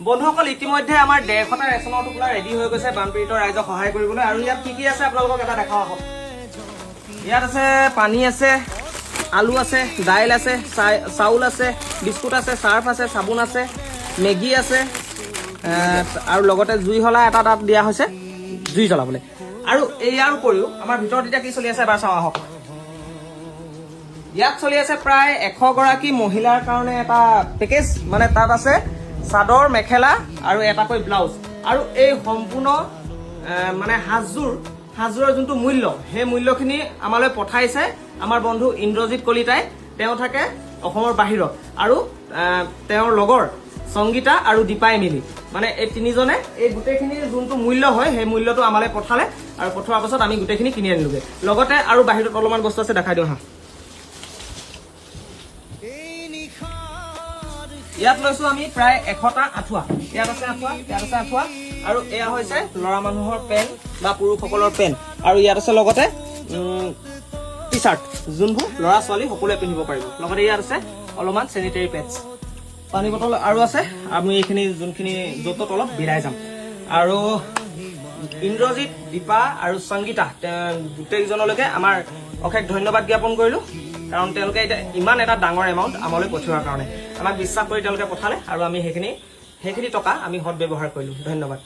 বন্ধুসকল ইতিমধ্যে আমাৰ 150টা ৰেচনৰ টুকুৰা ৰেডি হৈ গৈছে বানপীড়িত ৰাইজক সহায় কৰিবলৈ আৰু ইয়াত কি আছে আপোনালোকক এটা দেখাও আহক। ইয়াত আছে পানী আছে, আলু আছে, দাইল আছে, চাউল আছে, বিস্কুট আছে, চাৰ্ফ আছে, চাবোন আছে, মেগী আছে আৰু লগতে জুই হলা এটা তাত দিয়া হৈছে জুই জ্বলাবলৈ। আৰু ইয়াৰ উপৰিও আমাৰ ভিতৰত এতিয়া কি চলি আছে এবাৰ চাওঁ আহক। ইয়াত চলি আছে প্ৰায় 100 গৰাকী মহিলাৰ কাৰণে এটা পেকেজ, মানে তাত আছে চাদৰ মেখেলা আৰু এটাকৈ ব্লাউজ আৰু এই সম্পূৰ্ণ মানে সাজযোৰৰ যোনটো মূল্য সেই মূল্যখিনি আমালৈ পঠাইছে আমাৰ বন্ধু ইন্দ্ৰজিৎ কলিতাই। তেওঁ থাকে অসমৰ বাহিৰত আৰু তেওঁৰ লগৰ সংগীতা আৰু দীপাই মিলি মানে এই তিনিজনে এই গোটেইখিনিৰ যোনটো মূল্য হয় সেই মূল্যটো আমালৈ পঠালে আৰু পঠোৱাৰ পাছত আমি গোটেইখিনি কিনি আনিলোগে। লগতে আৰু বাহিৰত অলপমান বস্তু আছে দেখাই দিওঁ হা। ইয়াত লৈছো আমি প্ৰায় 100টা আঁঠুৱা। ইয়াত আছে আঁঠুৱা আৰু এয়া হৈছে ল'ৰা মানুহৰ পেণ্ট বা পুৰুষসকলৰ পেণ্ট আৰু ইয়াত আছে লগতে টি চাৰ্ট যোনবোৰ ল'ৰা ছোৱালী সকলোৱে পিন্ধিব পাৰিব। লগতে ইয়াত আছে অলপমান চেনিটেৰী পেডছ, পানী বটল আৰু আছে। আমি এইখিনি যোনখিনি য'ত তলত বিলাই যাম। আৰু ইন্দ্ৰজিৎ, দীপা আৰু সংগীতা গোটেইকেইজনলৈকে আমাৰ অশেষ ধন্যবাদ জ্ঞাপন কৰিলোঁ, কাৰণ তেওঁলোকে এতিয়া ইমান এটা ডাঙৰ এমাউণ্ট আমালৈ পঠিওৱাৰ কাৰণে আমাক বিশ্বাস কৰি তেওঁলোকে পঠালে আৰু আমি সেইখিনি টকা আমি সৎ ব্যৱহাৰ কৰিলোঁ। ধন্যবাদ।